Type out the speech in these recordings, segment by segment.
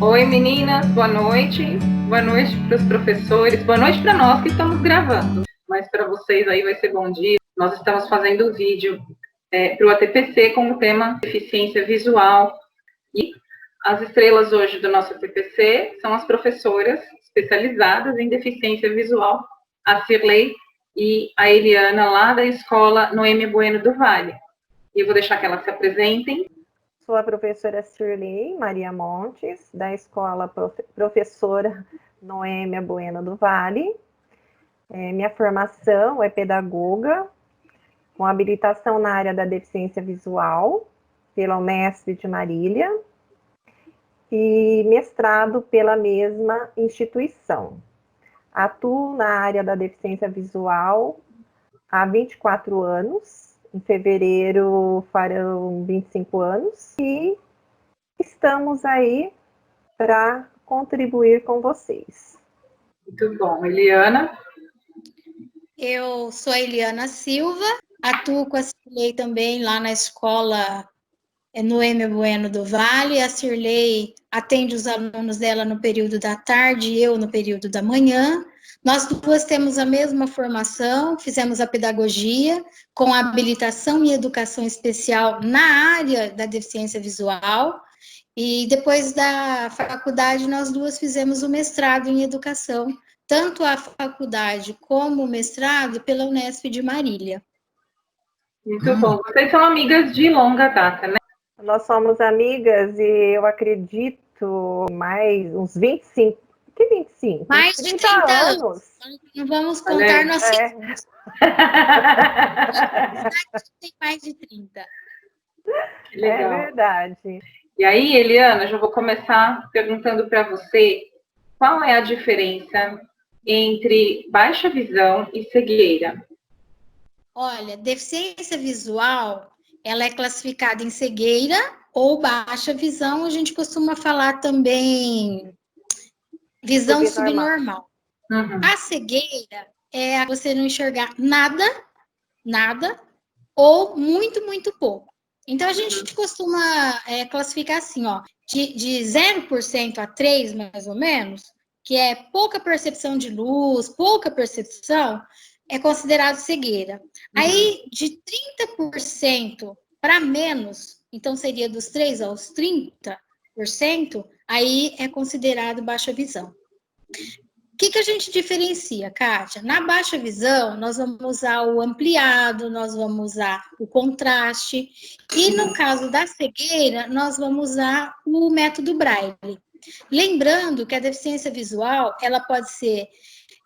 Oi, meninas, boa noite. Boa noite para os professores. Boa noite para nós que estamos gravando. Mas para vocês aí vai ser bom dia. Nós estamos fazendo o vídeo para o ATPC com o tema deficiência visual. E as estrelas hoje do nosso ATPC são as professoras especializadas em deficiência visual, a Cirlei e a Eliana, lá da escola Noêmia Bueno do Vale. E eu vou deixar que elas se apresentem. Sou a professora Cirlei Maria Montes, da escola Professora Noêmia Bueno do Vale. Minha formação é pedagoga, com habilitação na área da deficiência visual, pela Unesp de Marília, e mestrado pela mesma instituição. Atuo na área da deficiência visual há 24 anos. Em fevereiro farão 25 anos e estamos aí para contribuir com vocês. Muito bom. Eliana? Eu sou a Eliana Silva, atuo com a Cirlei também lá na escola Noêmia Bueno do Vale. A Cirlei atende os alunos dela no período da tarde e eu no período da manhã. Nós duas temos a mesma formação, fizemos a pedagogia com habilitação em educação especial na área da deficiência visual. E depois da faculdade, nós duas fizemos o mestrado em educação, tanto a faculdade como o mestrado pela Unesp de Marília. Muito bom. Vocês são amigas de longa data, né? Nós somos amigas e eu acredito mais uns 25. Que 25? Mais de 30 anos. Não vamos contar nossa tem mais de 30. Legal. É verdade. E aí, Eliana, já vou começar perguntando para você qual é a diferença entre baixa visão e cegueira. Olha, deficiência visual, ela é classificada em cegueira ou baixa visão. A gente costuma falar também visão subnormal. Uhum. A cegueira é você não enxergar nada, ou muito, muito pouco. Então, a gente costuma classificar assim, ó, de 0% a 3%, mais ou menos, que é pouca percepção de luz, pouca percepção, é considerado cegueira. Aí, de 30% para menos, então seria dos 3% aos 30%, aí é considerado baixa visão. O que a gente diferencia, Kátia? Na baixa visão, nós vamos usar o ampliado, nós vamos usar o contraste, e no caso da cegueira, nós vamos usar o método Braille. Lembrando que a deficiência visual, ela pode ser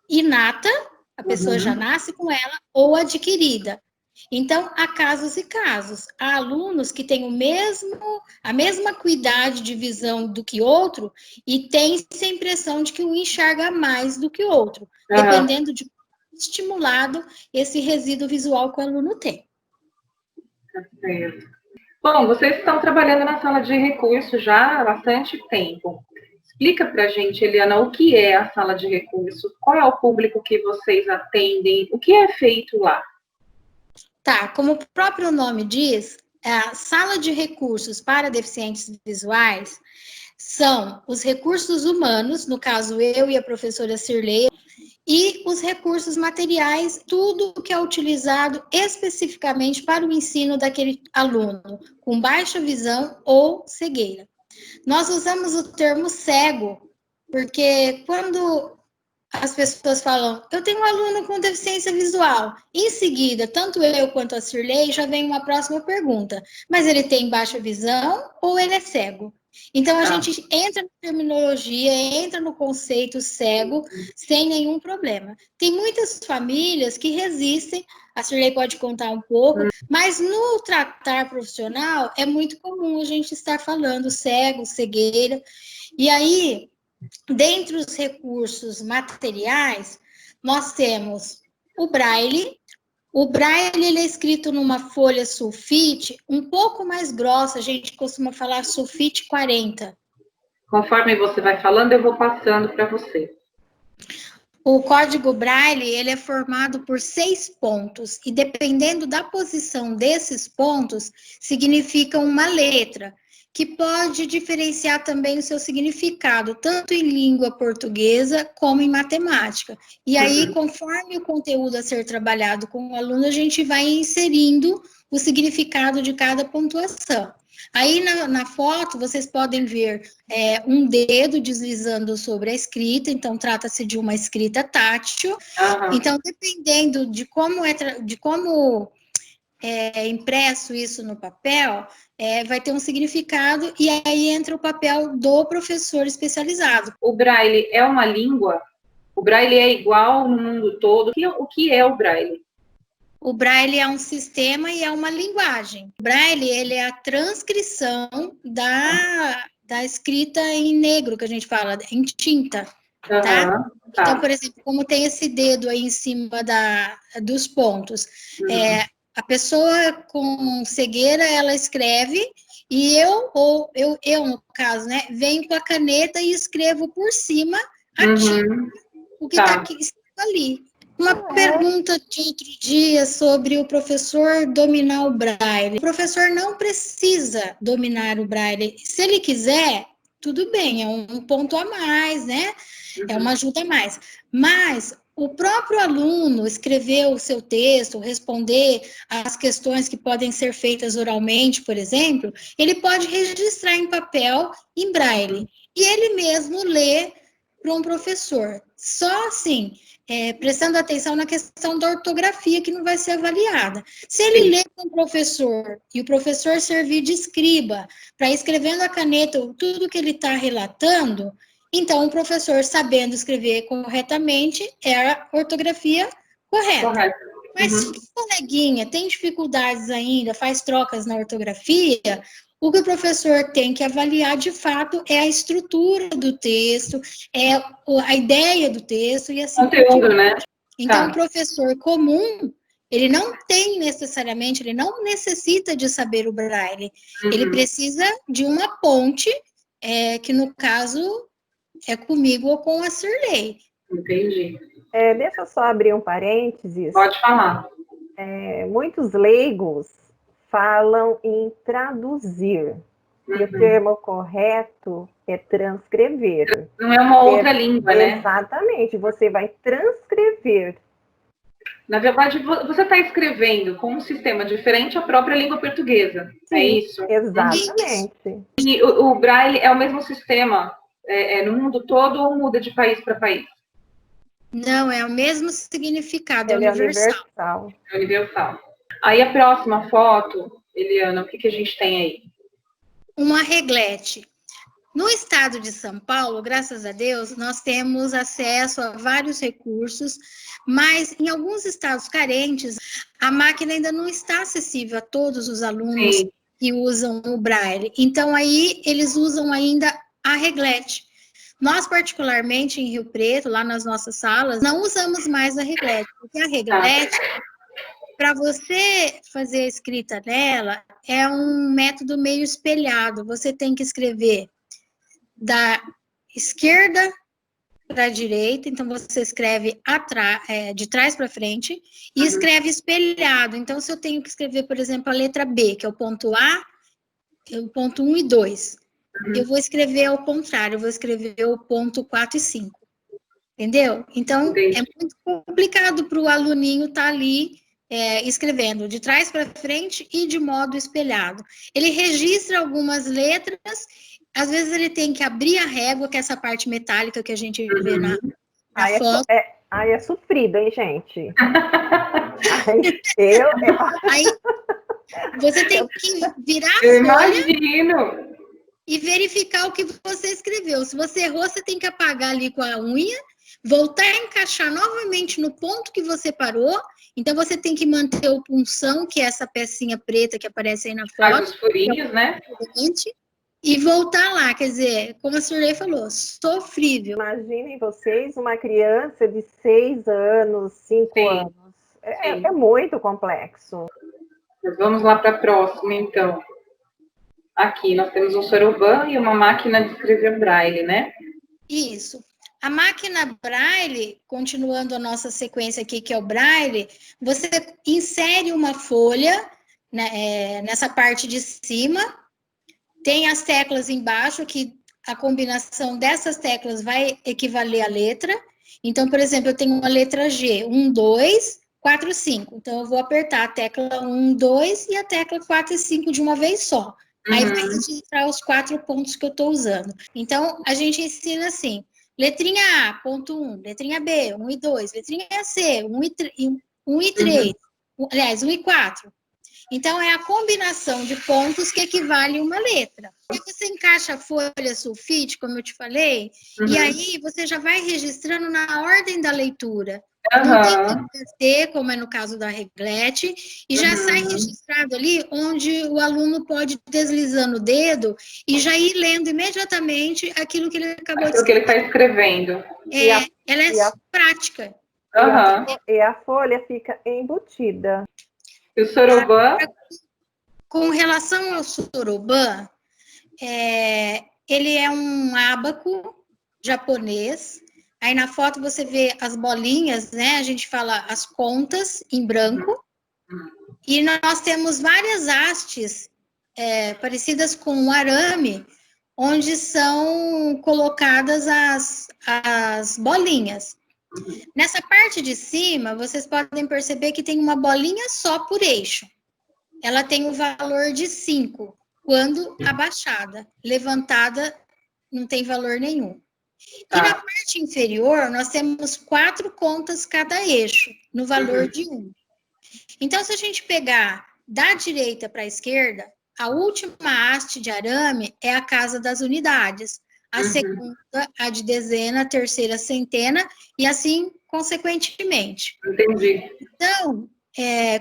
inata, a pessoa já nasce com ela, ou adquirida. Então, há casos e casos. Há alunos que têm a mesma acuidade de visão do que outro e tem-se a impressão de que um enxerga mais do que o outro, dependendo de como estimulado esse resíduo visual que o aluno tem. Bom, vocês estão trabalhando na sala de recursos já há bastante tempo. Explica para a gente, Eliana, o que é a sala de recursos, qual é o público que vocês atendem, o que é feito lá? Tá, como o próprio nome diz, a sala de recursos para deficientes visuais são os recursos humanos, no caso eu e a professora Cirlei, e os recursos materiais, tudo que é utilizado especificamente para o ensino daquele aluno com baixa visão ou cegueira. Nós usamos o termo cego, porque quando as pessoas falam, eu tenho um aluno com deficiência visual. Em seguida, tanto eu quanto a Cirlei já vem uma próxima pergunta. Mas ele tem baixa visão ou ele é cego? Então, a gente entra na terminologia, entra no conceito cego, sem nenhum problema. Tem muitas famílias que resistem, a Cirlei pode contar um pouco, mas no tratar profissional, é muito comum a gente estar falando cego, cegueira. E aí, dentre os recursos materiais, nós temos o Braille. O Braille ele é escrito numa folha sulfite um pouco mais grossa, a gente costuma falar sulfite 40. Conforme você vai falando, eu vou passando para você. O código Braille, ele é formado por 6 pontos, e dependendo da posição desses pontos, significa uma letra, que pode diferenciar também o seu significado, tanto em língua portuguesa como em matemática. E aí, conforme o conteúdo a ser trabalhado com o aluno, a gente vai inserindo o significado de cada pontuação. Aí, na foto, vocês podem ver um dedo deslizando sobre a escrita, então trata-se de uma escrita tátil. Então, dependendo de como é impresso isso no papel, vai ter um significado, e aí entra o papel do professor especializado. O Braille é uma língua? O Braille é igual no mundo todo? O que é o Braille? O Braille é um sistema e é uma linguagem. O Braille, ele é a transcrição da escrita em negro, que a gente fala, em tinta, tá? Então, por exemplo, como tem esse dedo aí em cima dos pontos, a pessoa com cegueira, ela escreve, e eu, no caso, né, venho com a caneta e escrevo por cima aqui, o que está aqui ali. Uma pergunta de outro dia sobre o professor dominar o Braille. O professor não precisa dominar o Braille. Se ele quiser, tudo bem, é um ponto a mais, né? É uma ajuda a mais. Mas o próprio aluno escrever o seu texto, responder às questões que podem ser feitas oralmente, por exemplo, ele pode registrar em papel, em Braille, e ele mesmo lê para um professor. Só assim, prestando atenção na questão da ortografia, que não vai ser avaliada. Se ele lê para um professor e o professor servir de escriba para escrever na caneta tudo que ele está relatando, então o professor, sabendo escrever corretamente, é a ortografia correta. Mas se o coleguinha tem dificuldades ainda, faz trocas na ortografia, o que o professor tem que avaliar, de fato, é a estrutura do texto, é a ideia do texto e assim. Conteúdo, né? Então, o professor comum, ele não necessita de saber o Braille. Ele precisa de uma ponte, que no caso é comigo ou com a Sirlei. Entendi. Deixa eu só abrir um parênteses. Pode falar. Muitos leigos falam em traduzir, e o termo correto é transcrever. Não é uma outra língua, né? Exatamente, você vai transcrever. Na verdade, você está escrevendo com um sistema diferente à própria língua portuguesa. Sim, é isso? Exatamente. E o Braille é o mesmo sistema no mundo todo, ou muda de país para país? Não, é o mesmo significado, Ele é universal. É universal. Aí a próxima foto, Eliana, o que a gente tem aí? Uma reglete. No estado de São Paulo, graças a Deus, nós temos acesso a vários recursos, mas em alguns estados carentes, a máquina ainda não está acessível a todos os alunos que usam o Braille. Então, aí, eles usam ainda a reglete. Nós, particularmente, em Rio Preto, lá nas nossas salas, não usamos mais a reglete, porque a reglete, para você fazer a escrita nela, é um método meio espelhado. Você tem que escrever da esquerda para a direita, então você escreve de trás para frente, e escreve espelhado. Então, se eu tenho que escrever, por exemplo, a letra B, que é o ponto A, o ponto 1 e 2, eu vou escrever ao contrário, eu vou escrever o ponto 4 e 5. Entendeu? Então, é muito complicado para o aluninho estar ali escrevendo de trás para frente e de modo espelhado. Ele registra algumas letras, às vezes ele tem que abrir a régua, que é essa parte metálica que a gente vê na foto. É sofrido, hein, gente? Aí você tem que virar a folha e verificar o que você escreveu. Se você errou, você tem que apagar ali com a unha, voltar a encaixar novamente no ponto que você parou. Então, você tem que manter o punção, que é essa pecinha preta que aparece aí na foto. Faz os furinhos, né? E voltar lá, quer dizer, como a Sirlei falou, sofrível. Imaginem vocês, uma criança de 6 anos, 5 anos. É muito complexo. Mas vamos lá para a próxima, então. Aqui nós temos um soroban e uma máquina de escrever Braille, né? Isso. A máquina Braille, continuando a nossa sequência aqui, que é o Braille, você insere uma folha, né, nessa parte de cima, tem as teclas embaixo, que a combinação dessas teclas vai equivaler à letra. Então, por exemplo, eu tenho uma letra G, 1, 2, 4, 5. Então, eu vou apertar a tecla 1, 2 e a tecla 4 e 5 de uma vez só. Aí vai registrar os 4 pontos que eu estou usando. Então, a gente ensina assim, letrinha A, ponto 1, letrinha B, 1 e 2, letrinha C, 1 e 3, aliás, 1 e 4. Então, é a combinação de pontos que equivale a uma letra. E você encaixa a folha sulfite, como eu te falei, e aí você já vai registrando na ordem da leitura. Não tem que ter, como é no caso da reglete, e já sai registrado ali, onde o aluno pode ir deslizando o dedo e já ir lendo imediatamente aquilo que ele acabou de escrever. Aquilo que ele está escrevendo. Ela é prática. E a folha fica embutida. E o Soroban? Com relação ao Soroban, ele é um ábaco japonês. Aí na foto você vê as bolinhas, né? A gente fala as contas em branco. E nós temos várias hastes parecidas com um arame, onde são colocadas as bolinhas. Nessa parte de cima, vocês podem perceber que tem uma bolinha só por eixo. Ela tem o valor de 5, quando abaixada. Levantada, não tem valor nenhum. E na parte inferior, nós temos 4 contas cada eixo, no valor de 1. Então, se a gente pegar da direita para a esquerda, a última haste de arame é a casa das unidades. A segunda, a de dezena, a terceira, centena, e assim consequentemente. Entendi. Então,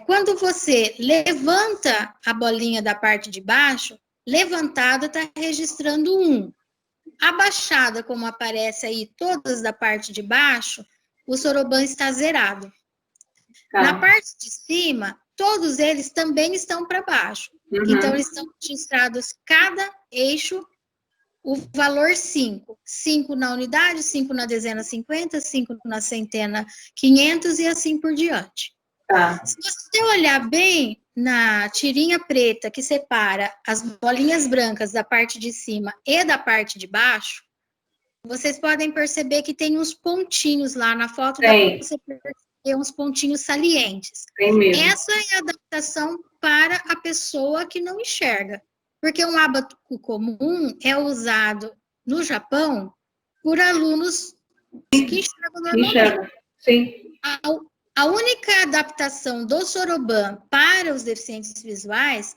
quando você levanta a bolinha da parte de baixo, levantada está registrando 1. Abaixada, como aparece aí, todas da parte de baixo, o Soroban está zerado. Na parte de cima, todos eles também estão para baixo. Então, eles estão registrados cada eixo o valor 5. 5 na unidade, 5 na dezena 50, 5 na centena 500 e assim por diante. Se você olhar bem na tirinha preta que separa as bolinhas brancas da parte de cima e da parte de baixo, vocês podem perceber que tem uns pontinhos lá na foto, dá para você perceber uns pontinhos salientes. Essa é a adaptação para a pessoa que não enxerga. Porque um ábaco comum é usado no Japão por alunos que enxergam normalmente. Sim. A única adaptação do Soroban para os deficientes visuais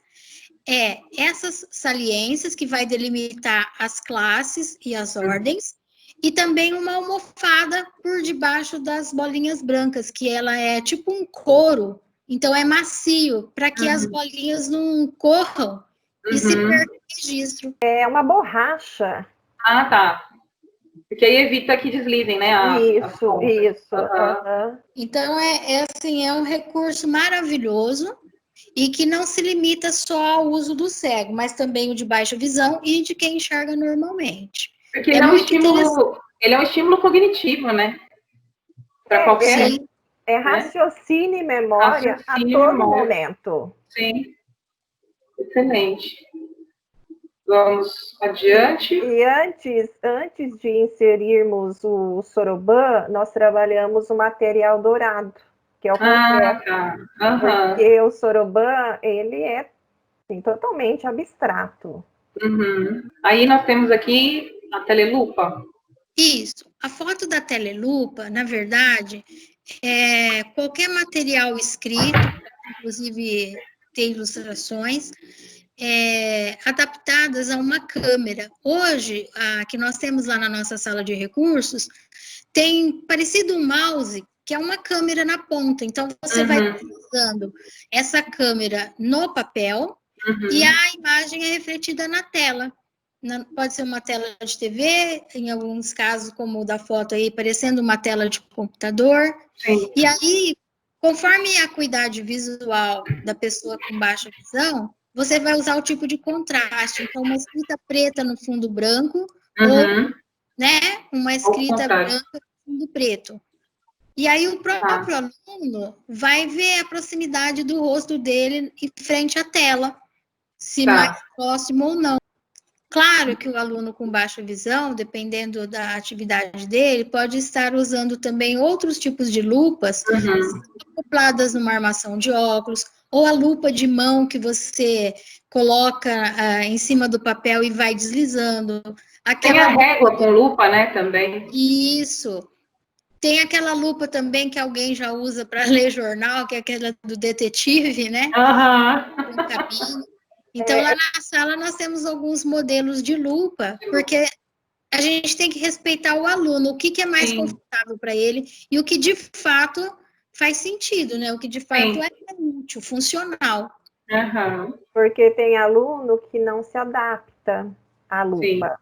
é essas saliências que vai delimitar as classes e as ordens, e também uma almofada por debaixo das bolinhas brancas, que ela é tipo um couro, então é macio, para que as bolinhas não corram e se perca o registro. É uma borracha. Porque aí evita que deslizem, né? Isso. Então, assim, é um recurso maravilhoso e que não se limita só ao uso do cego, mas também o de baixa visão e de quem enxerga normalmente. Porque ele é um estímulo cognitivo, né? Para qualquer... É raciocínio e memória a todo momento. Sim. Excelente. Vamos adiante. E antes de inserirmos o Soroban, nós trabalhamos o material dourado, que é o concreto. Porque o Soroban, ele é assim, totalmente abstrato. Aí nós temos aqui a telelupa. Isso. A foto da telelupa, na verdade, é qualquer material escrito, inclusive ter ilustrações, adaptadas a uma câmera. Hoje, a que nós temos lá na nossa sala de recursos, tem parecido um mouse, que é uma câmera na ponta. Então, você vai usando essa câmera no papel e a imagem é refletida na tela. Pode ser uma tela de TV, em alguns casos, como o da foto aí, parecendo uma tela de computador. Sim. E aí, conforme a acuidade visual da pessoa com baixa visão, você vai usar o tipo de contraste. Então, uma escrita preta no fundo branco ou né? Uma escrita contrário. branca com fundo preto. E aí o Tá. próprio aluno vai ver a proximidade do rosto dele em frente à tela, se Tá. mais próximo ou não. Claro que o aluno com baixa visão, dependendo da atividade dele, pode estar usando também outros tipos de lupas, Uhum. acopladas numa armação de óculos, ou a lupa de mão que você coloca em cima do papel e vai deslizando. Tem a régua com lupa, né, também. Isso. Tem aquela lupa também que alguém já usa para ler jornal, que é aquela do detetive, né? Aham. Com cabine. Então, lá na sala, nós temos alguns modelos de lupa, porque a gente tem que respeitar o aluno, o que é mais Sim. confortável para ele e o que de fato faz sentido, né? O que de fato Sim. é útil, funcional. Aham. Porque tem aluno que não se adapta à lupa.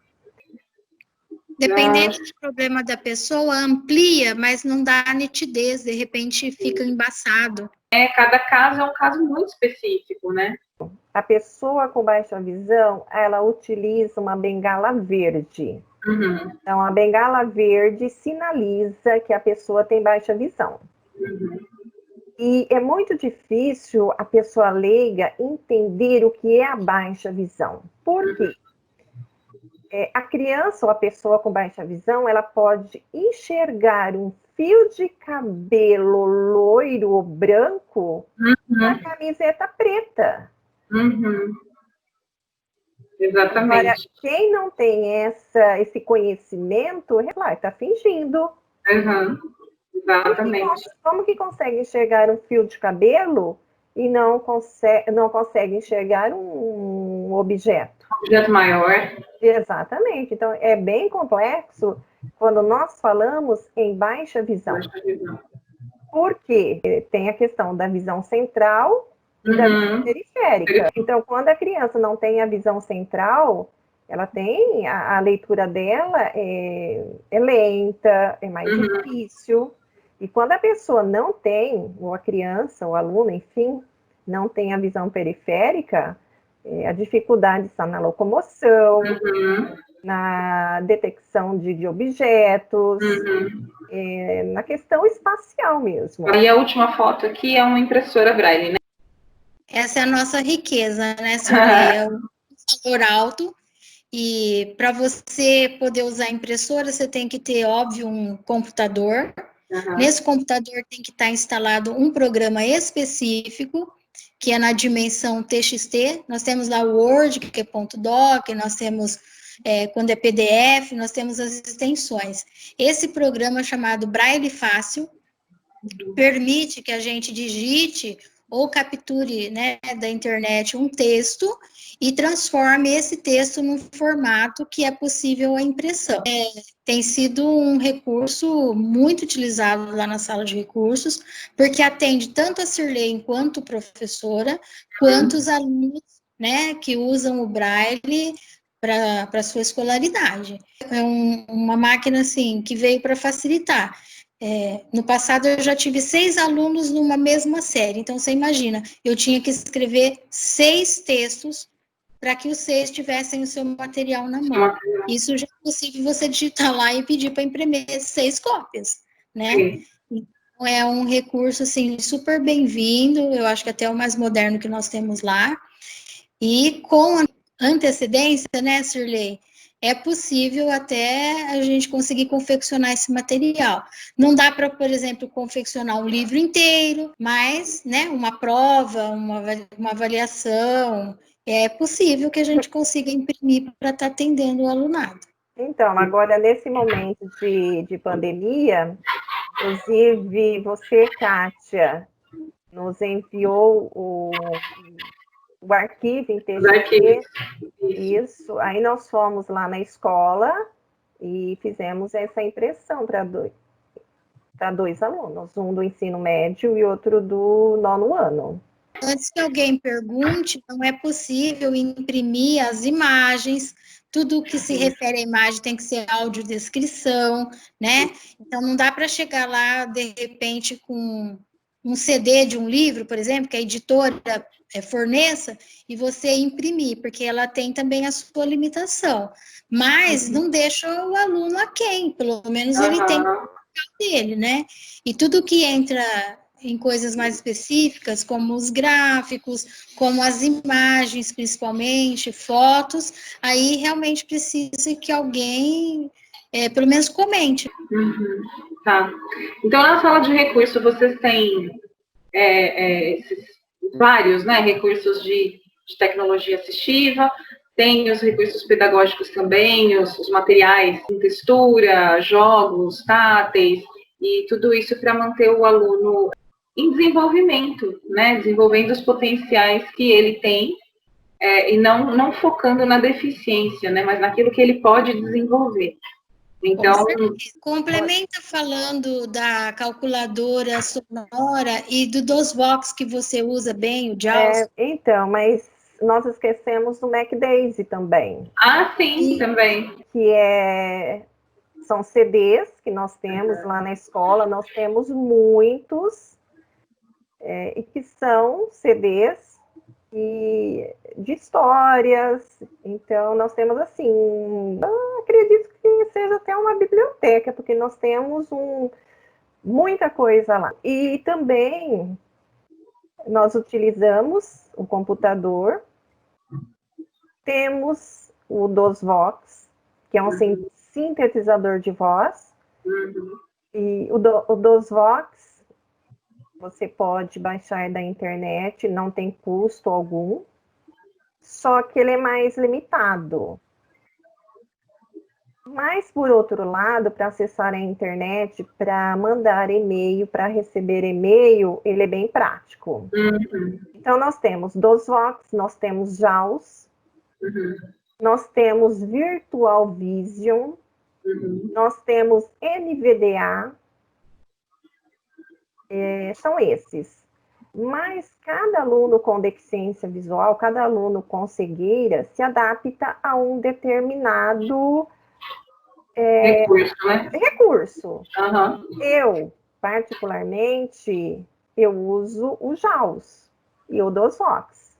Dependendo do problema da pessoa, amplia, mas não dá nitidez, de repente fica embaçado. Cada caso é um caso muito específico, né? A pessoa com baixa visão, ela utiliza uma bengala verde. Uhum. Então, a bengala verde sinaliza que a pessoa tem baixa visão. Uhum. E é muito difícil a pessoa leiga entender o que é a baixa visão. Por quê? A criança ou a pessoa com baixa visão, ela pode enxergar um fio de cabelo loiro ou branco na camiseta preta. Uhum. Exatamente. Agora, quem não tem esse conhecimento, está fingindo. Uhum. Exatamente. Como que consegue enxergar um fio de cabelo e não consegue enxergar um objeto? Objeto maior. Exatamente. Então, é bem complexo quando nós falamos em baixa visão. Baixa visão. Porque tem a questão da visão central e da visão periférica. Então, quando a criança não tem a visão central, ela tem a leitura dela é lenta, é mais difícil. E quando a pessoa não tem, ou a criança, ou o aluno, enfim, não tem a visão periférica, a dificuldade está na locomoção, na detecção de objetos, na questão espacial mesmo. E a última foto aqui é uma impressora Braille, né? Essa é a nossa riqueza, né, Sirlei? É um valor alto. E para você poder usar a impressora, você tem que ter, óbvio, um computador. Nesse computador tem que estar instalado um programa específico, que é na dimensão TXT. Nós temos lá o Word, que é .doc, nós temos, quando é PDF, nós temos as extensões. Esse programa chamado Braille Fácil permite que a gente digite ou capture, né, da internet um texto e transforme esse texto num formato que é possível a impressão. Tem sido um recurso muito utilizado lá na sala de recursos, porque atende tanto a Sirlei enquanto professora, quanto os alunos, né, que usam o Braille para sua escolaridade. É uma máquina, assim, que veio para facilitar. No passado, eu já tive 6 alunos numa mesma série. Então, você imagina, eu tinha que escrever 6 textos para que os 6 tivessem o seu material na mão. Isso já é possível você digitar lá e pedir para imprimir 6 cópias, né? Sim. Então, é um recurso, assim, super bem-vindo. Eu acho que até o mais moderno que nós temos lá. E com antecedência, né, Sirlei? É possível até a gente conseguir confeccionar esse material. Não dá para, por exemplo, confeccionar um livro inteiro, mas, né, uma prova, uma avaliação, é possível que a gente consiga imprimir para estar atendendo o alunado. Então, agora, nesse momento de pandemia, inclusive você, Kátia, nos enviou o arquivo em TXT. Isso. Aí nós fomos lá na escola e fizemos essa impressão para dois alunos, um do ensino médio e outro do 9º ano. Antes que alguém pergunte, não é possível imprimir as imagens, tudo que se refere à imagem tem que ser audiodescrição, né? Então, não dá para chegar lá, de repente, com um CD de um livro, por exemplo, que a editora forneça e você imprimir, porque ela tem também a sua limitação. Mas não deixa o aluno aquém, pelo menos ele tem dele, né? E tudo que entra em coisas mais específicas, como os gráficos, como as imagens, principalmente, fotos, aí realmente precisa que alguém, pelo menos, comente. Tá. Então, na sala de recurso, vocês têm esses vários, né, recursos de tecnologia assistiva, tem os recursos pedagógicos também, os materiais em textura, jogos, táteis, e tudo isso para manter o aluno em desenvolvimento, né, desenvolvendo os potenciais que ele tem, e não focando na deficiência, né, mas naquilo que ele pode desenvolver. Então, complementa falando da calculadora sonora e do DOSBox que você usa bem, o JAWS. Então, mas nós esquecemos do MacDaisy também. Ah, sim, também. Que são CDs que nós temos lá na escola, nós temos muitos, e que são CDs de histórias. Então, nós temos assim, acredito que seja até uma biblioteca, porque nós temos muita coisa lá. E também nós utilizamos o computador, temos o DOSVox, que é um sintetizador de voz, e o DOSVox você pode baixar da internet, não tem custo algum, só que ele é mais limitado. Mas, por outro lado, para acessar a internet, para mandar e-mail, para receber e-mail, ele é bem prático. Então, nós temos DOSVox, nós temos JAWS, nós temos Virtual Vision, nós temos NVDA, são esses. Mas cada aluno com deficiência visual, cada aluno com cegueira, se adapta a um determinado recurso, né? Recurso. Eu, particularmente, eu uso o JAWS e o DOSVox.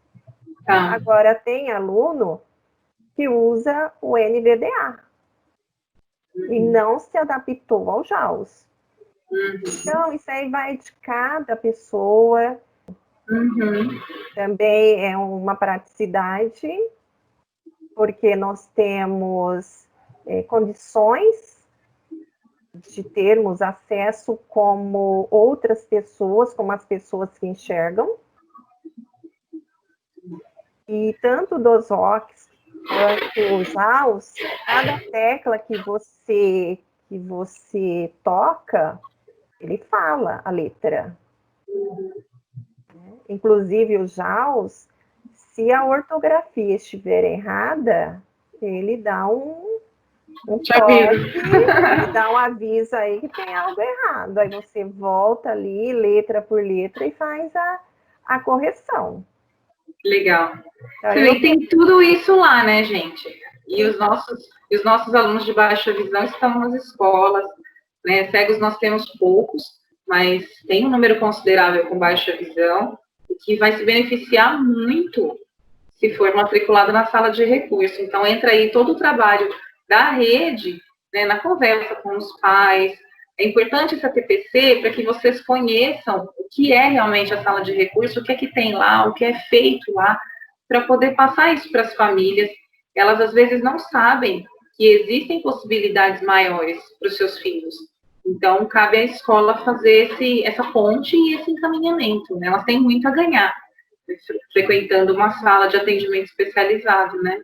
Agora, tem aluno que usa o NVDA e não se adaptou ao JAWS. Então, isso aí vai de cada pessoa. Também é uma praticidade, porque nós temos condições de termos acesso como outras pessoas, como as pessoas que enxergam. E tanto o DOSVox quanto o JAWS, cada tecla que você toca, ele fala a letra. Inclusive o JAWS, se a ortografia estiver errada, ele dá um toque, ele dá um aviso aí que tem algo errado. Aí você volta ali, letra por letra, e faz a correção. Legal. Você vê que tem tudo isso lá, né, gente? E os nossos alunos de baixa visão estão nas escolas, né? Cegos nós temos poucos, mas tem um número considerável com baixa visão, que vai se beneficiar muito se for matriculado na sala de recurso. Então, entra aí todo o trabalho da rede, né, na conversa com os pais. É importante essa TPC para que vocês conheçam o que é realmente a sala de recurso, o que é que tem lá, o que é feito lá, para poder passar isso para as famílias. Elas, às vezes, não sabem que existem possibilidades maiores para os seus filhos. Então, cabe à escola fazer essa ponte e esse encaminhamento, né? Elas têm muito a ganhar frequentando uma sala de atendimento especializado, né?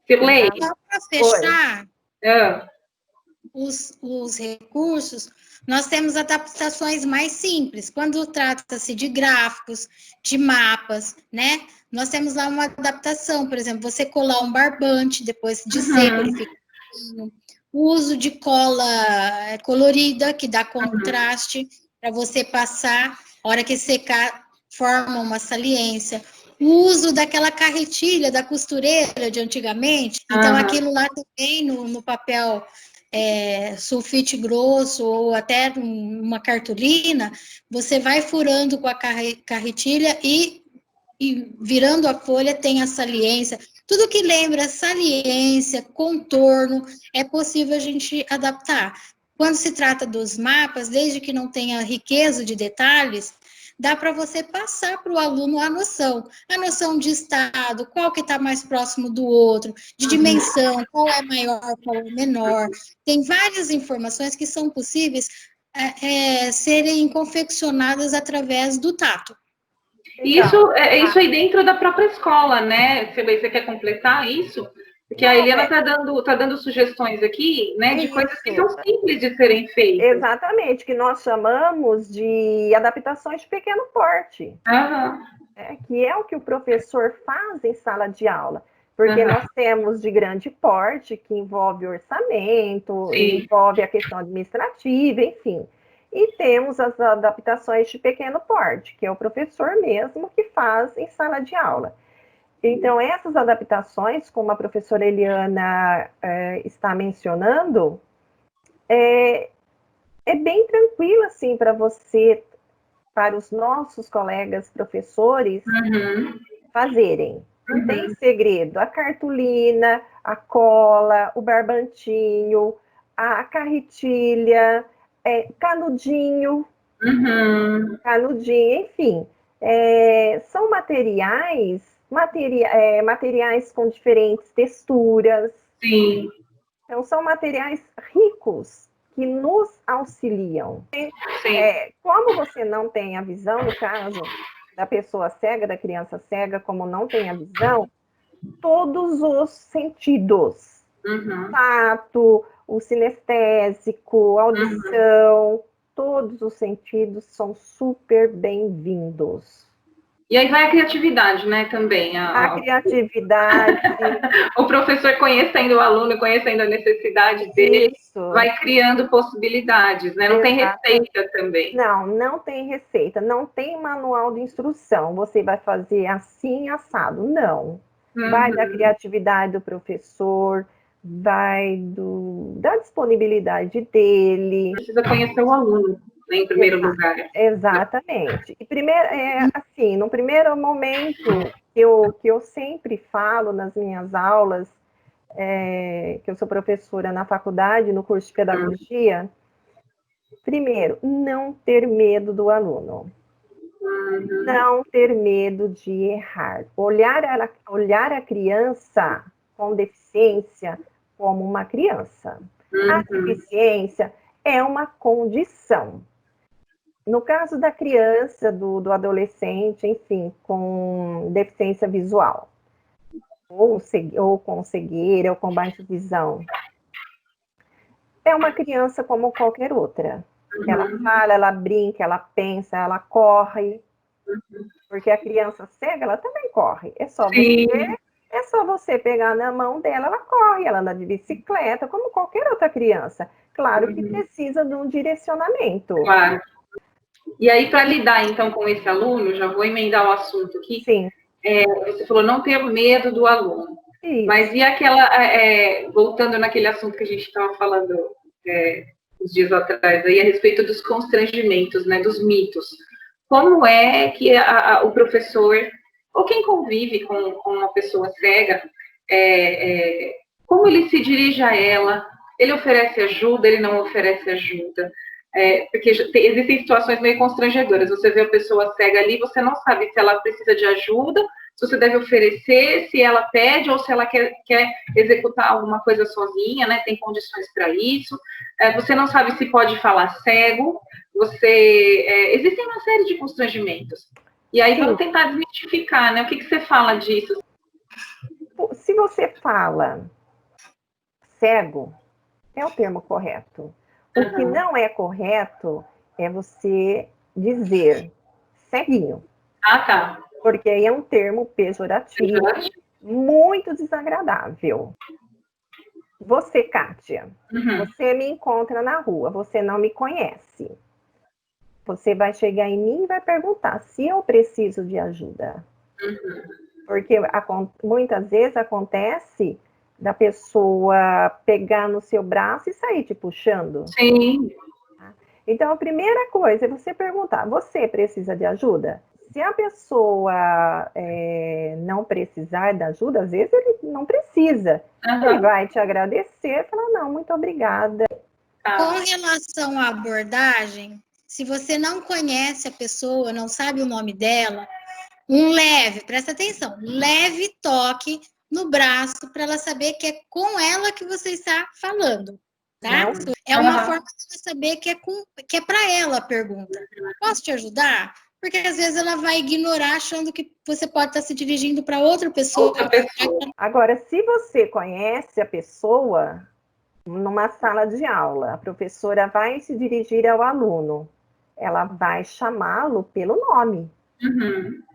Cirlei. Só para fechar os recursos, nós temos adaptações mais simples. Quando trata-se de gráficos, de mapas, né? Nós temos lá uma adaptação, por exemplo, você colar um barbante depois de seco, ele fica... O uso de cola colorida, que dá contraste, para você passar, a hora que secar, forma uma saliência. O uso daquela carretilha da costureira de antigamente, então aquilo lá também no papel sulfite grosso ou até uma cartolina, você vai furando com a carretilha e e virando a folha tem a saliência. Tudo que lembra saliência, contorno, é possível a gente adaptar. Quando se trata dos mapas, desde que não tenha riqueza de detalhes, dá para você passar para o aluno a noção de estado, qual que está mais próximo do outro, de dimensão, qual é maior, qual é menor. Tem várias informações que são possíveis serem confeccionadas através do tato. Isso aí dentro da própria escola, né? Você quer completar isso? Porque a Eliana tá dando sugestões aqui, né, de coisas que são simples de serem feitas. Exatamente, que nós chamamos de adaptações de pequeno porte. Que é o que o professor faz em sala de aula. Porque nós temos de grande porte, que envolve orçamento, envolve a questão administrativa, enfim. E temos as adaptações de pequeno porte, que é o professor mesmo que faz em sala de aula. Então, essas adaptações, como a professora Eliana está mencionando, é bem tranquilo, assim, para você, para os nossos colegas professores fazerem. Não tem segredo. A cartolina, a cola, o barbantinho, a carretilha, canudinho, enfim. São materiais com diferentes texturas. Sim. Então, são materiais ricos que nos auxiliam. Como você não tem a visão, no caso da pessoa cega, da criança cega, como não tem a visão, todos os sentidos, tato, o sinestésico, audição, todos os sentidos são super bem-vindos. E aí vai a criatividade, né, também. A criatividade. O professor conhecendo o aluno, conhecendo a necessidade dele, vai criando possibilidades, né? Não tem receita também. Não tem receita, não tem manual de instrução. Você vai fazer assim, assado. Não. Vai da criatividade do professor, vai da disponibilidade dele. Precisa conhecer o aluno, né, em primeiro lugar. Exatamente. E primeiro, assim, no primeiro momento que eu sempre falo nas minhas aulas, que eu sou professora na faculdade, no curso de pedagogia, primeiro, não ter medo do aluno. Não ter medo de errar. Olhar a criança com deficiência como uma criança. A deficiência é uma condição. No caso da criança, do adolescente, enfim, com deficiência visual, ou com cegueira, ou com baixa visão, é uma criança como qualquer outra. Ela fala, ela brinca, ela pensa, ela corre. Porque a criança cega, ela também corre. É só você pegar na mão dela, ela corre, ela anda de bicicleta, como qualquer outra criança. Claro que precisa de um direcionamento. Claro. E aí, para lidar, então, com esse aluno, já vou emendar o assunto aqui. Sim. Você falou não ter medo do aluno. Isso. Mas e aquela... voltando naquele assunto que a gente estava falando uns dias atrás, aí, a respeito dos constrangimentos, né, dos mitos. Como é que o professor, ou quem convive com uma pessoa cega, como ele se dirige a ela? Ele oferece ajuda, ele não oferece ajuda? Porque existem situações meio constrangedoras. Você vê a pessoa cega ali, você não sabe se ela precisa de ajuda, se você deve oferecer, se ela pede ou se ela quer executar alguma coisa sozinha, né? Tem condições para isso. Você não sabe se pode falar cego. Existem uma série de constrangimentos. E aí, vamos tentar desmistificar, né? O que você fala disso? Se você fala cego, é o termo correto. O que não é correto é você dizer ceguinho. Tá. Porque aí é um termo pejorativo, muito desagradável. Você, Kátia, você me encontra na rua, você não me conhece. Você vai chegar em mim e vai perguntar se eu preciso de ajuda. Porque muitas vezes acontece da pessoa pegar no seu braço e sair te puxando. Sim. Então, a primeira coisa é você perguntar, você precisa de ajuda? Se a pessoa não precisar da ajuda, às vezes ele não precisa. Ele vai te agradecer e falar, não, muito obrigada. Com relação à abordagem, se você não conhece a pessoa, não sabe o nome dela, presta atenção, leve toque no braço para ela saber que é com ela que você está falando, tá? Não. É uma forma de saber que é para ela a pergunta. Posso te ajudar? Porque às vezes ela vai ignorar achando que você pode estar se dirigindo para outra pessoa. Agora, se você conhece a pessoa, numa sala de aula, a professora vai se dirigir ao aluno, ela vai chamá-lo pelo nome.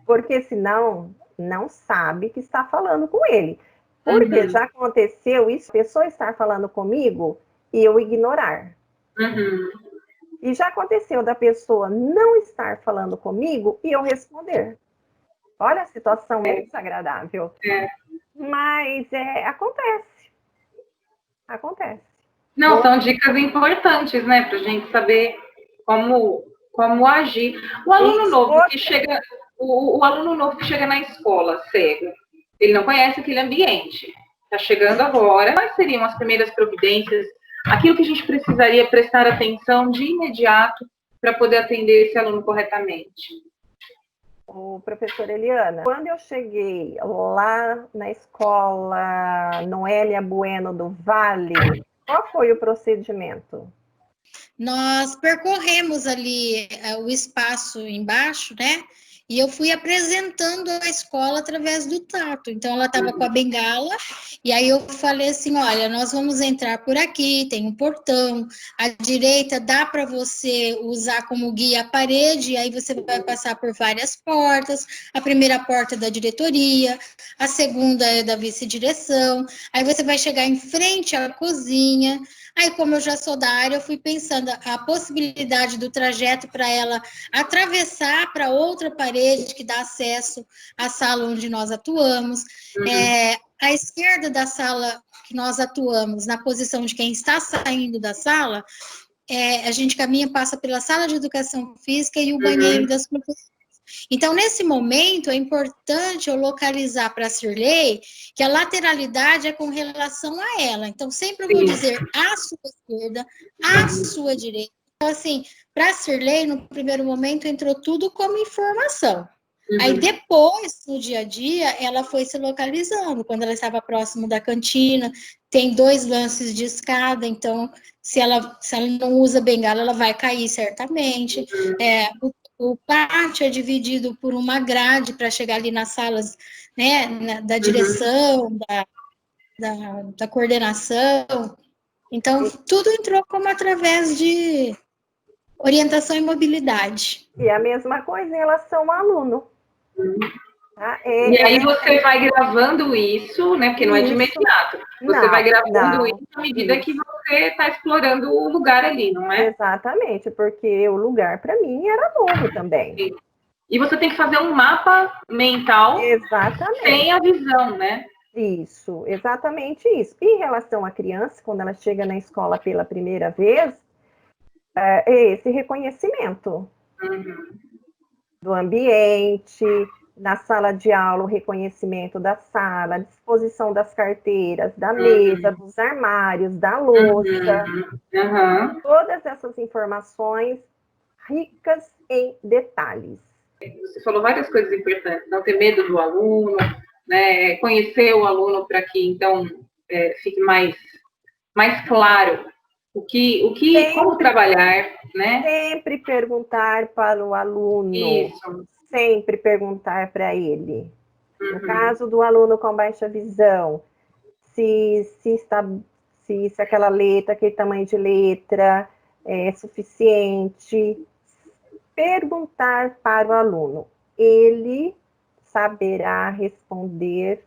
Porque senão não sabe que está falando com ele. Porque já aconteceu isso, a pessoa estar falando comigo e eu ignorar. E já aconteceu da pessoa não estar falando comigo e eu responder. Olha, a situação é desagradável. Mas acontece. Acontece. Não, são dicas importantes, né, para a gente saber como agir. O aluno novo que chega, o aluno novo que chega na escola cego, ele não conhece aquele ambiente. Está chegando agora. Quais seriam as primeiras providências? Aquilo que a gente precisaria prestar atenção de imediato para poder atender esse aluno corretamente? O professor Eliana, quando eu cheguei lá na escola Noélia Bueno do Vale, qual foi o procedimento? Nós percorremos ali o espaço embaixo, né? E eu fui apresentando a escola através do tato. Então, ela estava com a bengala, e aí eu falei assim, olha, nós vamos entrar por aqui, tem um portão, à direita dá para você usar como guia a parede, e aí você vai passar por várias portas, a primeira porta é da diretoria, a segunda é da vice-direção, aí você vai chegar em frente à cozinha. Aí, como eu já sou da área, eu fui pensando a possibilidade do trajeto para ela atravessar para outra parede que dá acesso à sala onde nós atuamos. À esquerda da sala que nós atuamos, na posição de quem está saindo da sala, a gente caminha, passa pela sala de educação física e o banheiro das professoras. Então, nesse momento, é importante eu localizar para a Cirlei que a lateralidade é com relação a ela. Então, sempre eu vou dizer à sua esquerda, à sua direita. Então, assim, para a Cirlei, no primeiro momento, entrou tudo como informação. Aí, depois, no dia a dia, ela foi se localizando. Quando ela estava próximo da cantina, tem 2 lances de escada, então, se ela não usa bengala, ela vai cair certamente. O pátio é dividido por uma grade para chegar ali nas salas, né, da direção, da coordenação. Então, tudo entrou como através de orientação e mobilidade. E a mesma coisa em relação ao aluno. Tá? E aí você vai gravando isso, né? Porque não é de imediato. Você vai gravando isso à medida que você está explorando o lugar ali, não é? Exatamente, porque o lugar para mim era novo também. Sim. E você tem que fazer um mapa mental sem a visão, né? Isso, exatamente isso. E em relação à criança, quando ela chega na escola pela primeira vez, é esse reconhecimento do ambiente, na sala de aula, o reconhecimento da sala, a disposição das carteiras, da mesa, dos armários, da louça. Todas essas informações ricas em detalhes. Você falou várias coisas importantes. Não ter medo do aluno, né? Conhecer o aluno para que, então, fique mais claro como trabalhar, né? Sempre perguntar para o aluno. Isso. Sempre perguntar para ele. No caso do aluno com baixa visão, se aquela letra, aquele tamanho de letra é suficiente. Perguntar para o aluno. Ele saberá responder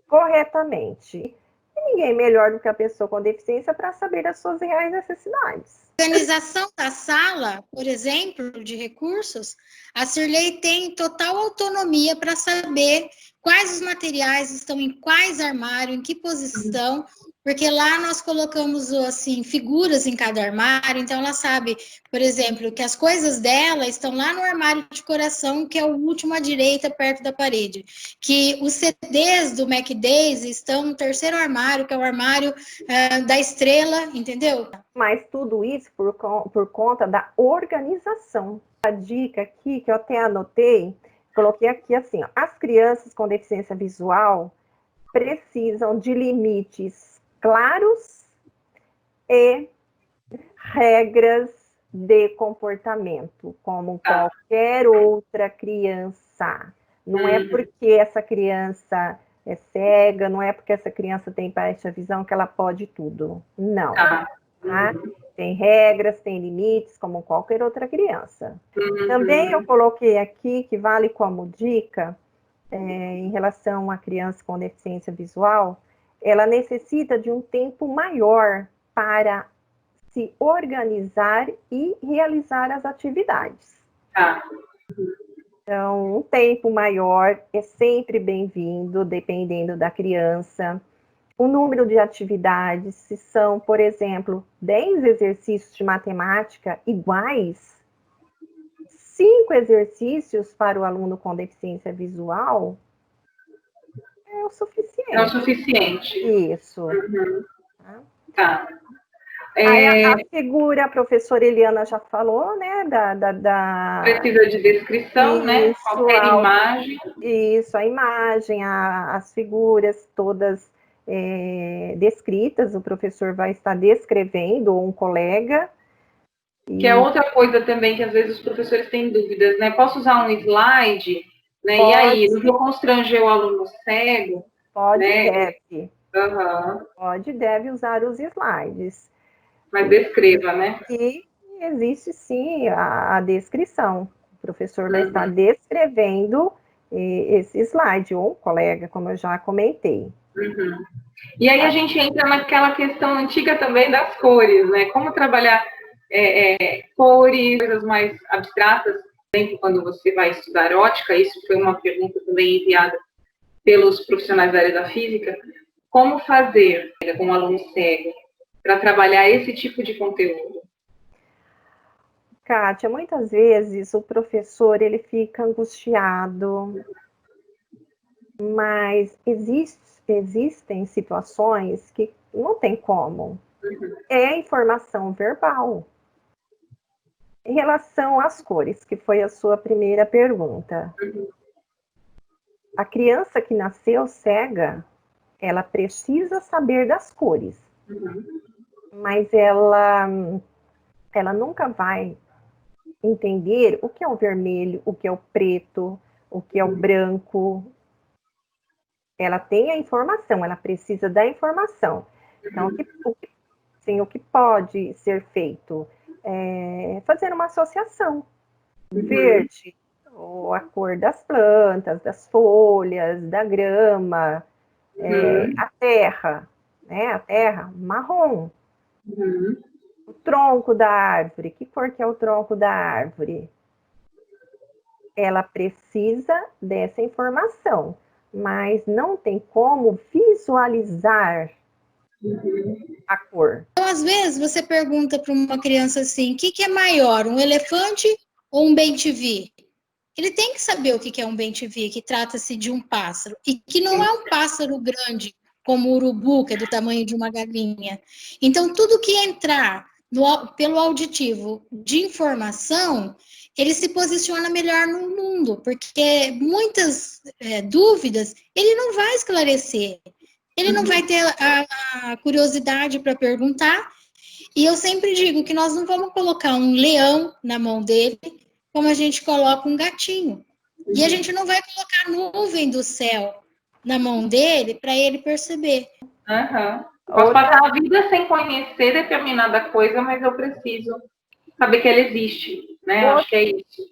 corretamente. E ninguém melhor do que a pessoa com deficiência para saber as suas reais necessidades. organização da sala, por exemplo, de recursos, a Cirlei tem total autonomia para saber quais os materiais estão em quais armários, em que posição, porque lá nós colocamos assim figuras em cada armário, então ela sabe, por exemplo, que as coisas dela estão lá no armário de coração, que é o último à direita, perto da parede, que os CDs do Mac Days estão no terceiro armário, que é o armário da estrela, entendeu? Mas tudo isso por conta da organização. A dica aqui, que eu até anotei, coloquei aqui assim, ó, as crianças com deficiência visual precisam de limites claros e regras de comportamento, como qualquer outra criança. Não é porque essa criança é cega, não é porque essa criança tem baixa visão que ela pode tudo. Não. Tá? Tem regras, tem limites, como qualquer outra criança. Também eu coloquei aqui, que vale como dica, em relação à criança com deficiência visual, ela necessita de um tempo maior para se organizar e realizar as atividades. Então, um tempo maior é sempre bem-vindo, dependendo da criança. O número de atividades, se são, por exemplo, 10 exercícios de matemática iguais, 5 exercícios para o aluno com deficiência visual, é o suficiente. É o suficiente. Isso. Tá. Aí a figura, a professora Eliana já falou, né? Precisa de descrição, isso, né? Qualquer imagem. Isso, a imagem, as figuras todas descritas, o professor vai estar descrevendo, ou um colega. Que é outra coisa também que às vezes os professores têm dúvidas, né? Posso usar um slide? Né? E aí, não vou constranger o aluno cego? Pode, né? deve. Pode, deve usar os slides. Mas descreva, né? E existe sim a descrição. O professor vai estar descrevendo esse slide, ou um colega, como eu já comentei. E aí a gente entra naquela questão antiga também das cores, né? Como trabalhar cores, coisas mais abstratas. Por exemplo, quando você vai estudar ótica, isso foi uma pergunta também enviada pelos profissionais da área da física. Como fazer com um aluno cego para trabalhar esse tipo de conteúdo? Kátia, muitas vezes o professor ele fica angustiado, mas existem situações que não tem como. É informação verbal. Em relação às cores, que foi a sua primeira pergunta. A criança que nasceu cega, ela precisa saber das cores. Mas ela nunca vai entender o que é o vermelho, o que é o preto, o que é o branco. Ela tem a informação, ela precisa da informação. Então, o que pode ser feito? Fazer uma associação. Verde, ou a cor das plantas, das folhas, da grama, a terra, né? A terra marrom. O tronco da árvore, que cor que é o tronco da árvore? Ela precisa dessa informação, mas não tem como visualizar a cor. Então, às vezes, você pergunta para uma criança assim, o que é maior, um elefante ou um bem-te-vi? Ele tem que saber o que é um bem-te-vi, que trata-se de um pássaro, e que não é um pássaro grande, como o urubu, que é do tamanho de uma galinha. Então, tudo que entrar pelo auditivo de informação, ele se posiciona melhor no mundo, porque muitas dúvidas ele não vai esclarecer. Ele não vai ter a curiosidade para perguntar. E eu sempre digo que nós não vamos colocar um leão na mão dele, como a gente coloca um gatinho. E a gente não vai colocar a nuvem do céu na mão dele para ele perceber. Posso passar a vida sem conhecer determinada coisa, mas eu preciso saber que ela existe, né? Acho que é isso.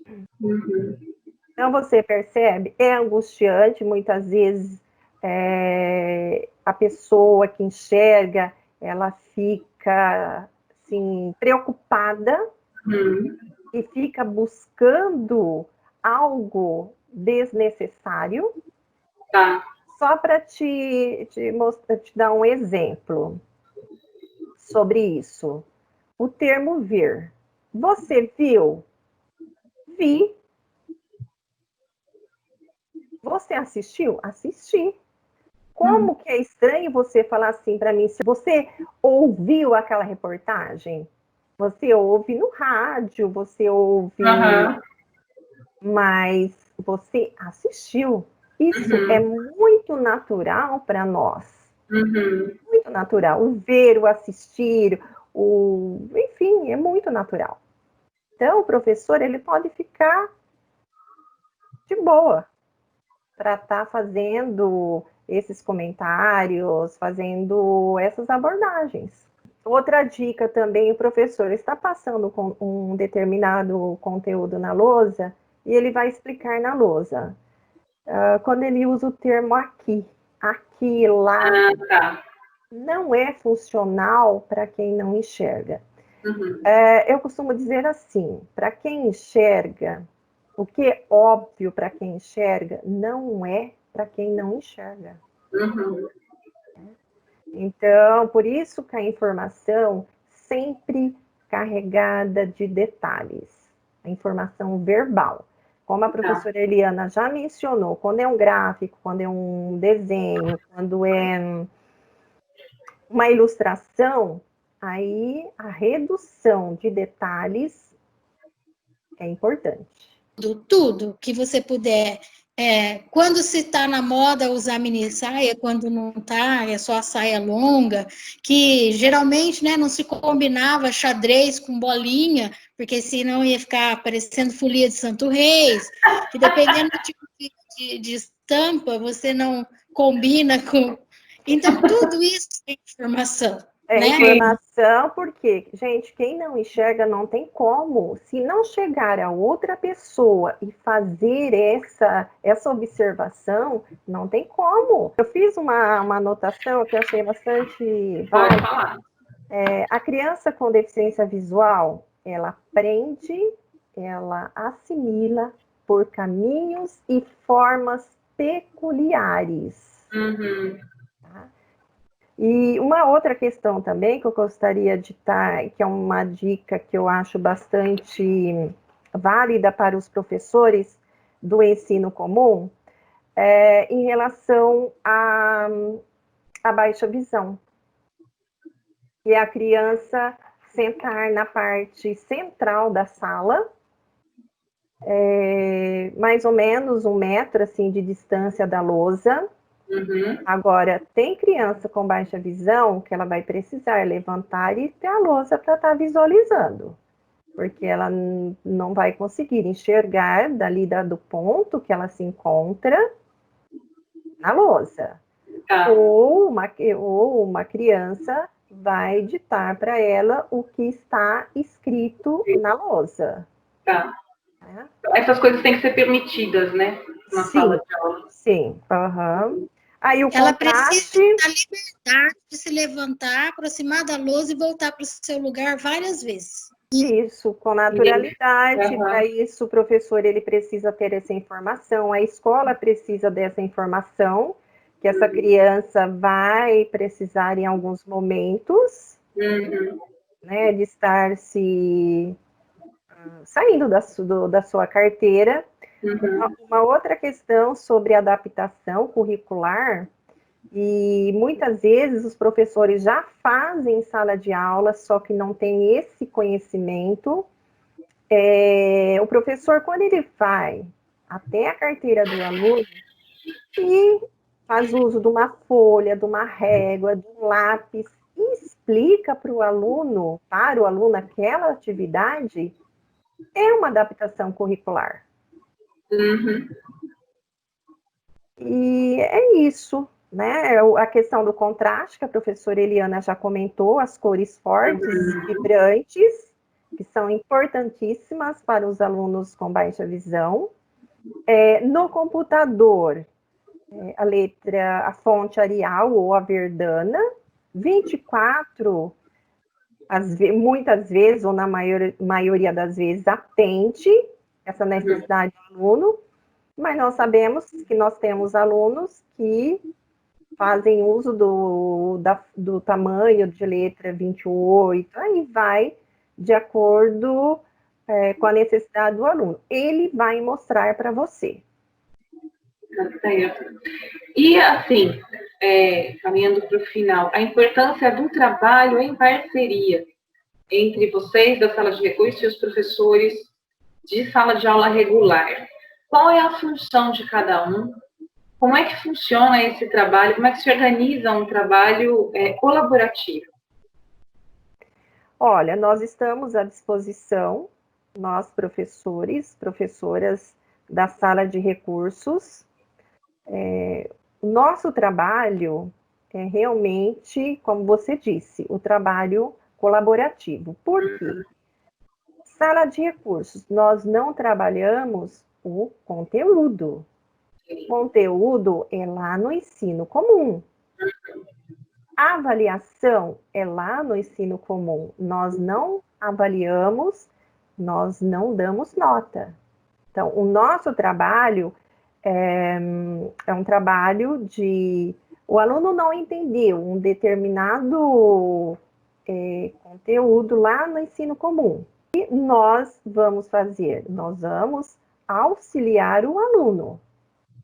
Então, você percebe? É angustiante, muitas vezes, a pessoa que enxerga, ela fica assim, preocupada e fica buscando algo desnecessário. Tá. Só para te dar um exemplo sobre isso. O termo ver. Você viu? Vi. Você assistiu? Assisti. Como que é estranho você falar assim para mim, se você ouviu aquela reportagem? Você ouve no rádio, você ouve, mas você assistiu. Isso é muito natural para nós. Muito natural. O ver, o assistir, enfim, é muito natural. Então, o professor, ele pode ficar de boa para estar fazendo esses comentários, fazendo essas abordagens. Outra dica também, o professor está passando com um determinado conteúdo na lousa e ele vai explicar na lousa. Quando ele usa o termo aqui, lá, não é funcional para quem não enxerga. Eu costumo dizer assim, para quem enxerga, o que é óbvio para quem enxerga, não é para quem não enxerga. Então, por isso que a informação sempre carregada de detalhes, a informação verbal. Como a professora Eliana já mencionou, quando é um gráfico, quando é um desenho, quando é uma ilustração, aí a redução de detalhes é importante. Tudo que você puder. Quando se está na moda usar mini saia, quando não está, é só a saia longa, que geralmente, né, não se combinava xadrez com bolinha, porque senão ia ficar parecendo folia de Santo Reis, que dependendo do tipo de estampa, você não combina com... Então, tudo isso é informação. É informação porque, gente, quem não enxerga não tem como. Se não chegar a outra pessoa e fazer essa observação, não tem como. Eu fiz uma anotação que eu achei bastante válida. A criança com deficiência visual, ela aprende, ela assimila por caminhos e formas peculiares. Tá? E uma outra questão também que eu gostaria de estar, que é uma dica que eu acho bastante válida para os professores do ensino comum, em relação à baixa visão. Que é a criança sentar na parte central da sala, mais ou menos 1 metro assim, de distância da lousa. Agora, tem criança com baixa visão que ela vai precisar levantar e ter a lousa para estar visualizando, porque ela não vai conseguir enxergar dali do ponto que ela se encontra na lousa. Ou uma criança vai ditar para ela o que está escrito na lousa. Essas coisas têm que ser permitidas, né? Na sala de aula. Sim. Aí o ela contraste... precisa da liberdade de se levantar, aproximar da lousa e voltar para o seu lugar várias vezes. Isso, com naturalidade. Para isso, o professor ele precisa ter essa informação, a escola precisa dessa informação, que essa criança vai precisar em alguns momentos, né, de estar saindo da sua carteira. Uma outra questão sobre adaptação curricular, e muitas vezes os professores já fazem sala de aula, só que não tem esse conhecimento. O professor, quando ele vai até a carteira do aluno e faz uso de uma folha, de uma régua, de um lápis, e explica para o aluno aquela atividade, é uma adaptação curricular. E é isso, né? A questão do contraste, que a professora Eliana já comentou, as cores fortes e vibrantes, que são importantíssimas para os alunos com baixa visão. No computador, a fonte Arial ou a Verdana, 24 muitas vezes, ou na maioria das vezes, atende essa necessidade do aluno, mas nós sabemos que nós temos alunos que fazem uso do tamanho de letra 28, aí vai de acordo com a necessidade do aluno. Ele vai mostrar para você. E, assim, caminhando para o final, a importância do trabalho em parceria entre vocês da sala de recursos e os professores de sala de aula regular. Qual é a função de cada um? Como é que funciona esse trabalho? Como é que se organiza um trabalho colaborativo? Olha, nós estamos à disposição, nós professores, professoras da sala de recursos. O nosso trabalho é realmente, como você disse, o trabalho colaborativo. Por quê? Sala de recursos, nós não trabalhamos o conteúdo. O conteúdo é lá no ensino comum. A avaliação é lá no ensino comum. Nós não avaliamos, nós não damos nota. Então, o nosso trabalho é um trabalho de... O aluno não entendeu um determinado conteúdo lá no ensino comum. E nós vamos fazer? Nós vamos auxiliar o aluno.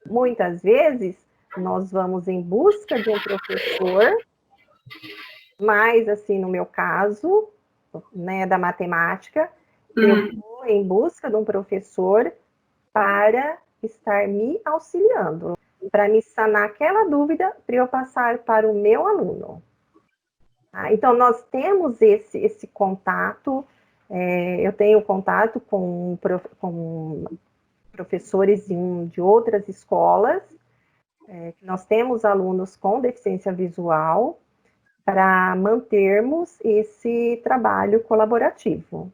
Muitas vezes, nós vamos em busca de um professor, mas, assim, no meu caso, né, da matemática, eu vou em busca de um professor para estar me auxiliando, para me sanar aquela dúvida, para eu passar para o meu aluno. Então, nós temos esse contato, eu tenho contato com professores de outras escolas, nós temos alunos com deficiência visual, para mantermos esse trabalho colaborativo.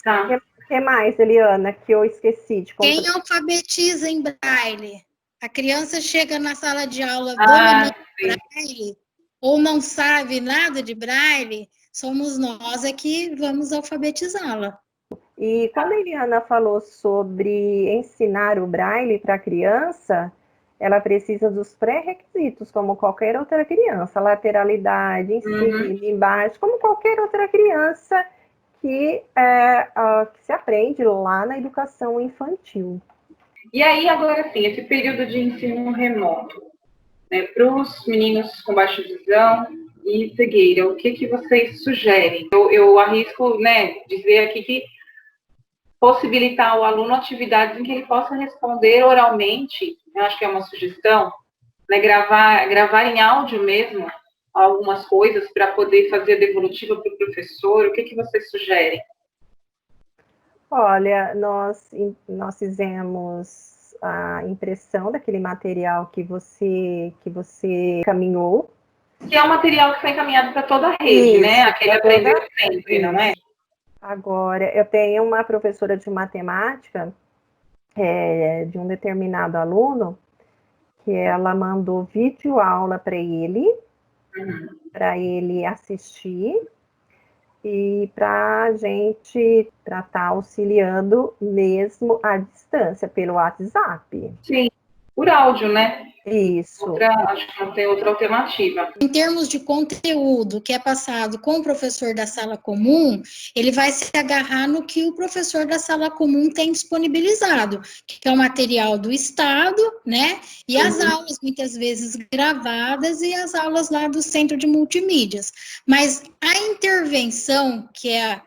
Tá. O que mais, Eliana, que eu esqueci de contar? Quem alfabetiza em braille? A criança chega na sala de aula dominando braille, ou não sabe nada de braille, somos nós que vamos alfabetizá-la. E quando a Eliana falou sobre ensinar o braille para a criança, ela precisa dos pré-requisitos, como qualquer outra criança, lateralidade, ensino, embaixo, como qualquer outra criança que se aprende lá na educação infantil. E aí, agora sim, esse período de ensino remoto, né, para os meninos com baixa visão e cegueira, o que vocês sugerem? Eu arrisco, né, dizer aqui que possibilitar ao aluno atividades em que ele possa responder oralmente, eu acho que é uma sugestão, né, gravar em áudio mesmo algumas coisas para poder fazer a devolutiva para o professor. O que vocês sugerem? Olha, nós fizemos a impressão daquele material que você caminhou. Que é um material que foi encaminhado para toda a rede, né? Aquele aprender sempre, não é? Agora, eu tenho uma professora de matemática de um determinado aluno que ela mandou videoaula para ele assistir e para a gente estar auxiliando mesmo à distância, pelo WhatsApp. Sim, por áudio, né? Isso. Acho que não tem outra alternativa. Em termos de conteúdo que é passado com o professor da sala comum, ele vai se agarrar no que o professor da sala comum tem disponibilizado, que é o material do Estado, né? E as aulas, muitas vezes, gravadas, e as aulas lá do Centro de Multimídias. Mas a intervenção, que é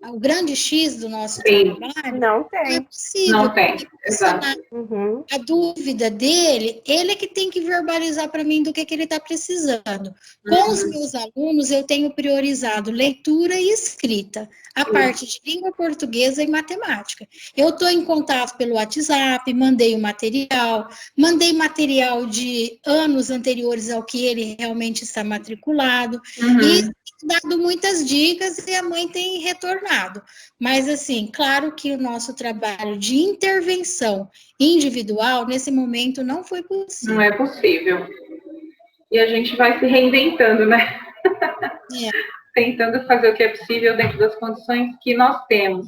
o grande X do nosso trabalho, não é possível. Não tem, exato. A dúvida dele, ele é que tem que verbalizar para mim do que ele está precisando. Com os meus alunos, eu tenho priorizado leitura e escrita, a parte de língua portuguesa e matemática. Eu estou em contato pelo WhatsApp, mandei material de anos anteriores ao que ele realmente está matriculado, e dado muitas dicas e a mãe tem retornado. Mas, assim, claro que o nosso trabalho de intervenção individual, nesse momento, não foi possível. Não é possível. E a gente vai se reinventando, né? tentando fazer o que é possível dentro das condições que nós temos.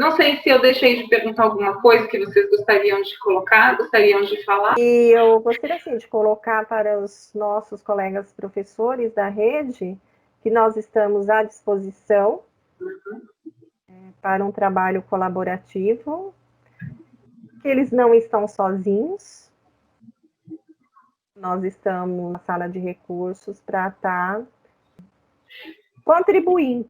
Não sei se eu deixei de perguntar alguma coisa que vocês gostariam de colocar, gostariam de falar. E eu gostaria, assim, de colocar para os nossos colegas professores da rede que nós estamos à disposição para um trabalho colaborativo, que eles não estão sozinhos. Nós estamos na sala de recursos para estar contribuindo.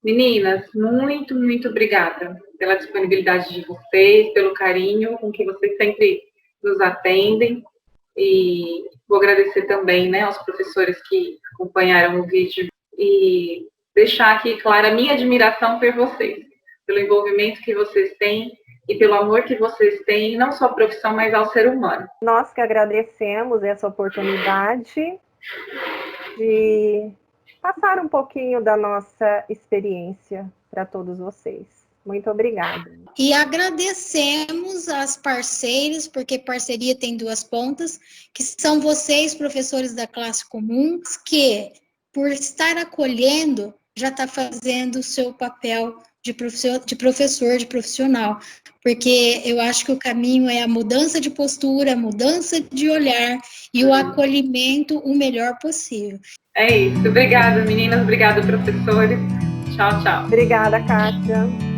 Meninas, muito, muito obrigada pela disponibilidade de vocês, pelo carinho com que vocês sempre nos atendem. E vou agradecer também, né, aos professores que acompanharam o vídeo e deixar aqui clara a minha admiração por vocês, pelo envolvimento que vocês têm e pelo amor que vocês têm, não só à profissão, mas ao ser humano. Nós que agradecemos essa oportunidade de passar um pouquinho da nossa experiência para todos vocês. Muito obrigada. E agradecemos às parceiras, porque parceria tem duas pontas, que são vocês, professores da classe comum, que, por estar acolhendo, já está fazendo o seu papel de professor, de profissional. Porque eu acho que o caminho é a mudança de postura, a mudança de olhar e o acolhimento o melhor possível. É isso. Obrigada, meninas. Obrigada, professores. Tchau, tchau. Obrigada, Kátia.